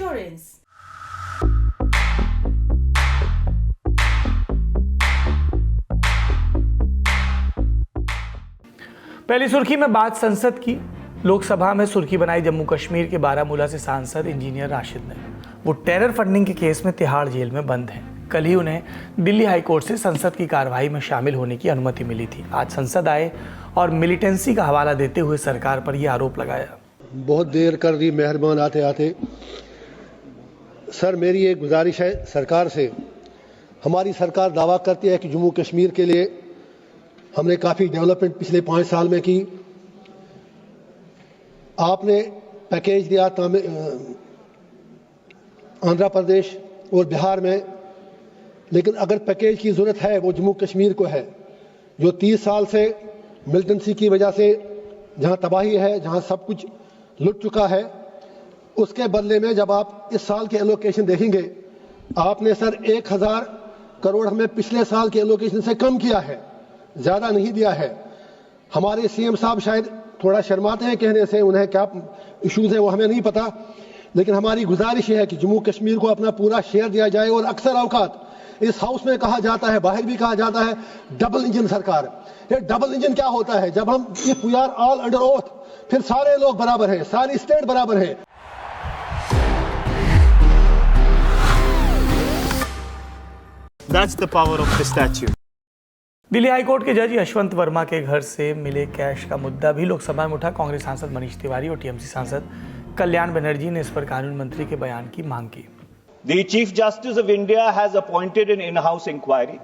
Assurance. पहली सुर्खी में बात संसद की। लोकसभा में सुर्खी बनाई जम्मू कश्मीर के बारामूला से सांसद इंजीनियर राशिद ने। वो टेरर फंडिंग के केस में तिहाड़ जेल में बंद हैं। कल ही उन्हें दिल्ली हाई कोर्ट से संसद की कार्रवाई में शामिल होने की अनुमति मिली थी। आज संसद आए और मिलिटेंसी का हवाला देते हुए सरकार पर यह आरोप लगाया। बहुत देर कर दी मेहरबान आते आते। सर, मेरी एक गुजारिश है सरकार से। हमारी सरकार दावा करती है कि जम्मू कश्मीर के लिए हमने काफ़ी डेवलपमेंट पिछले 5 साल में की। आपने पैकेज दिया आंध्र प्रदेश और बिहार में, लेकिन अगर पैकेज की ज़रूरत है वो जम्मू कश्मीर को है, जो 30 साल से मिलिटेंसी की वजह से जहां तबाही है, जहां सब कुछ लुट चुका है। उसके बदले में जब आप इस साल के एलोकेशन देखेंगे, आपने सर 1000 करोड़ हमें पिछले साल के एलोकेशन से कम किया है, ज़्यादा नहीं दिया है। हमारे सीएम साहब शायद थोड़ा शर्माते हैं कहने से, उन्हें क्या इश्यूज़ हैं वो हमें नहीं पता, लेकिन हमारी गुजारिश है कि जम्मू कश्मीर को अपना पूरा शेयर दिया जाए। और अक्सर औकात इस हाउस में कहा जाता है, बाहर भी कहा जाता है, डबल इंजन सरकार। ये डबल इंजन क्या होता है? जब हम if we are all under oath, फिर सारे लोग बराबर हैं, सारी स्टेट बराबर है। That's the power of the statute. Delhi high court के जज यशवंत वर्मा के घर से मिले कैश का मुद्दा भी लोकसभा में उठा। कांग्रेस सांसद मनीष तिवारी और टीएमसी सांसद कल्याण बनर्जी ने इस पर कानून मंत्री के बयान की मांग की। The Chief Justice of India has appointed an in-house inquiry.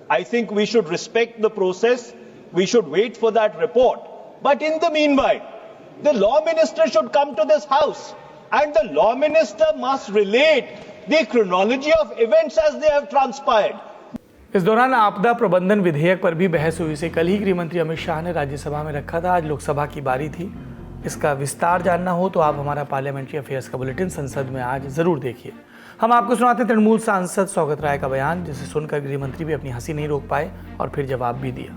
I think we should respect the process. We should wait for that report. But in the meanwhile, the law minister should come to this house, and the law minister must relate the chronology of events as they have transpired. इस दौरान आपदा प्रबंधन विधेयक पर भी बहस हुई। इसे कल ही गृह मंत्री अमित शाह ने राज्यसभा में रखा था। आज लोकसभा की बारी थी। इसका विस्तार जानना हो तो आप हमारा पार्लियामेंट्री अफेयर्स का बुलेटिन संसद में आज जरूर देखिए। हम आपको सुनाते तृणमूल सांसद सौगत राय का बयान, जिसे सुनकर गृह मंत्री भी अपनी हंसी नहीं रोक पाए और फिर जवाब भी दिया।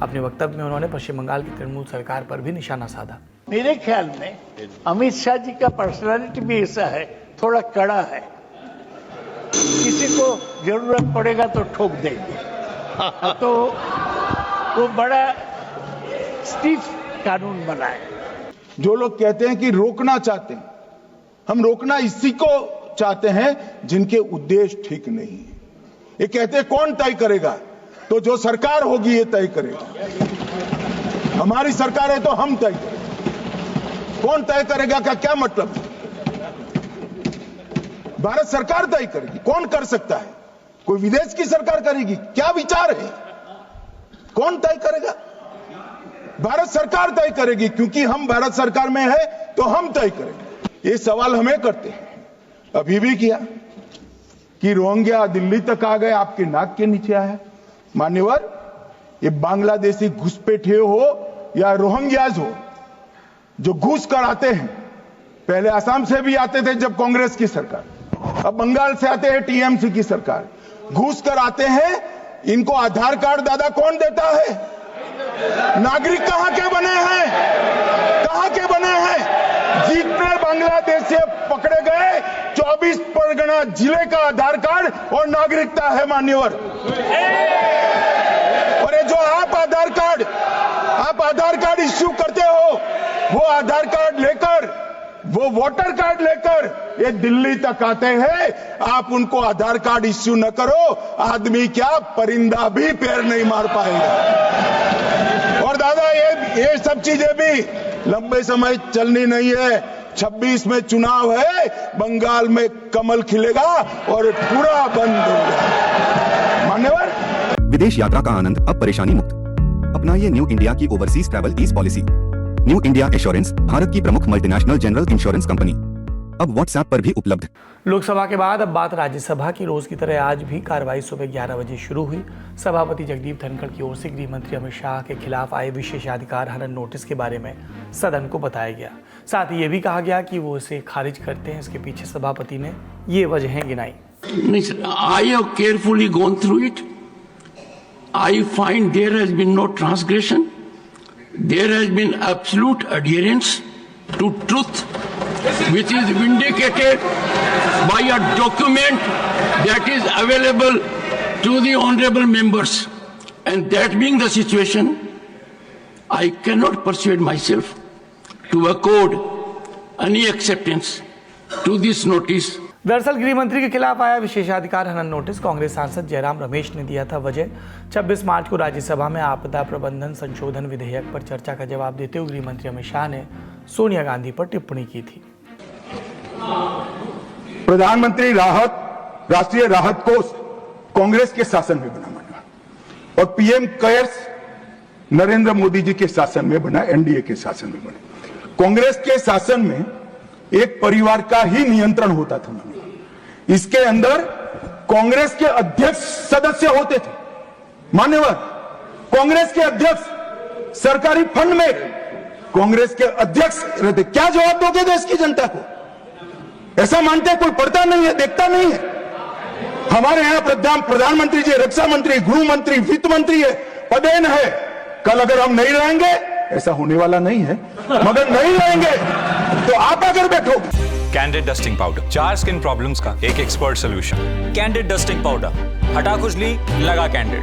अपने वक्तव्य में उन्होंने पश्चिम बंगाल की तृणमूल सरकार पर भी निशाना साधा। मेरे ख्याल में अमित शाह जी का पर्सनालिटी भी ऐसा है, थोड़ा कड़ा है। किसी को जरूरत पड़ेगा तो ठोक देंगे, तो वो बड़ा स्टीफ कानून बनाए। जो लोग कहते हैं कि रोकना चाहते हैं, हम रोकना इसी को चाहते हैं जिनके उद्देश्य ठीक नहीं है। ये कहते हैं कौन तय करेगा? तो जो सरकार होगी ये तय करेगा। हमारी सरकार है तो हम तय करेंगे। कौन तय करेगा का क्या मतलब? भारत सरकार तय करेगी। कौन कर सकता है? कोई विदेश की सरकार करेगी? क्या विचार है? कौन तय करेगा? भारत सरकार तय करेगी, क्योंकि हम भारत सरकार में है तो हम तय करेंगे। ये सवाल हमें करते हैं, अभी भी किया कि रोहिंग्या दिल्ली तक आ गए, आपके नाक के नीचे आया। मान्यवर, ये बांग्लादेशी घुसपैठिए हो या रोहिंग्याज हो जो घुस कर आते हैं, पहले असम से भी आते थे जब कांग्रेस की सरकार, अब बंगाल से आते हैं टीएमसी की सरकार, घुस कर आते हैं। इनको आधार कार्ड दादा कौन देता है? नागरिक कहां के बने हैं? कहां के बने हैं? जितने बांग्लादेश से पकड़े गए 24 परगना जिले का आधार कार्ड और नागरिकता है मान्यवर। और ये जो आप आधार कार्ड इश्यू करते हो, वो आधार कार्ड लेकर, वो वोटर कार्ड लेकर ये दिल्ली तक आते हैं। आप उनको आधार कार्ड इश्यू न करो, आदमी क्या परिंदा भी पैर नहीं मार पाएगा। और दादा ये सब चीजें भी लंबे समय चलनी नहीं है। 26 में चुनाव है, बंगाल में कमल खिलेगा और पूरा बंद होगा। मान्यवर, विदेश यात्रा का आनंद अब परेशानी मुक्त। अपनाइए न्यू इंडिया की overseas travel ease policy. New India Assurance Bharat की प्रमुख मल्टीनेशनल जनरल इंश्योरेंस कंपनी, अब व्हाट्सएप पर भी उपलब्ध। लोकसभा के बाद अब बात राज्यसभा की। रोज की तरह आज भी कार्रवाई सुबह 11 बजे शुरू हुई। सभापति जगदीप धनखड़ की ओर से गृह मंत्री अमित शाह के खिलाफ आए विशेषाधिकार हनन नोटिस के बारे में सदन को बताया गया। साथ ही ये भी कहा गया कि वो इसे खारिज करते हैं। इसके पीछे सभापति ने ये वजहें गिनाई। I have carefully gone through it. I find there has been no transgression. There has been absolute adherence to truth which is vindicated by a document that is available to the honorable members. And that being the situation, I cannot persuade myself to accord any acceptance to this notice. दरअसल गृह मंत्री के खिलाफ आया विशेषाधिकार हनन notice Congress सांसद जयराम रमेश ने दिया था। वजह 26 मार्च को राज्यसभा में आपदा प्रबंधन संशोधन विधेयक पर चर्चा का जवाब देते हुए गृह मंत्री अमित शाह ने सोनिया गांधी पर टिप्पणी की थी। प्रधानमंत्री राहत, राष्ट्रीय राहत कोष कांग्रेस के शासन में बना और पीएम केयर्स नरेंद्र मोदी जी के शासन में बना, एनडीए के शासन में बना। कांग्रेस के शासन में एक परिवार का ही नियंत्रण होता था। इसके अंदर कांग्रेस के अध्यक्ष सदस्य होते थे, मान्यवर कांग्रेस के अध्यक्ष सरकारी फंड में कांग्रेस के अध्यक्ष रहते। क्या जवाब दोगे देश की जनता को? ऐसा मानते कोई पढ़ता नहीं है, देखता नहीं है? हमारे यहां प्रधानमंत्री जी, रक्षा मंत्री, गृह मंत्री, वित्त मंत्री है, पदेन है। कल अगर हम नहीं रहेंगे, ऐसा होने वाला नहीं है, मगर नहीं रहेंगे तो आप अगर बैठो। Candid dusting powder, 4 skin problems का एक expert solution. Candid dusting powder, हटा खुजली, लगा कैंडिड।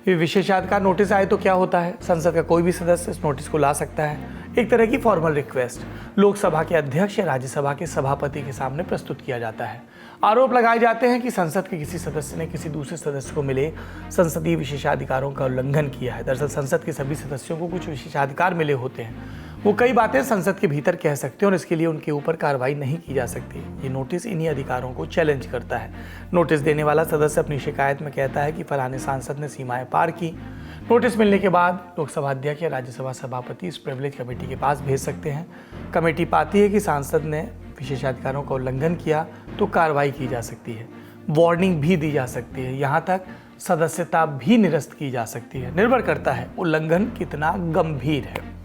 ये विशेषाधिकार नोटिस आए तो क्या होता है? संसद का कोई भी सदस्य इस नोटिस को ला सकता है। एक तरह की फॉर्मल रिक्वेस्ट लोकसभा के अध्यक्ष या राज्यसभा के सभापति के सामने प्रस्तुत किया जाता है। आरोप लगाए जाते हैं कि संसद के किसी सदस्य ने किसी दूसरे सदस्य को मिले संसदीय विशेषाधिकारों का उल्लंघन किया है। दरअसल संसद के सभी सदस्यों को कुछ विशेषाधिकार मिले होते हैं। वो कई बातें संसद के भीतर कह सकते हैं और इसके लिए उनके ऊपर कार्रवाई नहीं की जा सकती। ये नोटिस इन्हीं अधिकारों को चैलेंज करता है। नोटिस देने वाला सदस्य अपनी शिकायत में कहता है कि फलाने सांसद ने सीमाएं पार की। नोटिस मिलने के बाद लोकसभा अध्यक्ष या राज्यसभा सभापति इस प्रिविलेज कमेटी के पास भेज सकते हैं। कमेटी पाती है कि सांसद ने विशेषाधिकारों का उल्लंघन किया तो कार्रवाई की जा सकती है, वार्निंग भी दी जा सकती है, यहाँ तक सदस्यता भी निरस्त की जा सकती है। निर्भर करता है उल्लंघन कितना गंभीर है।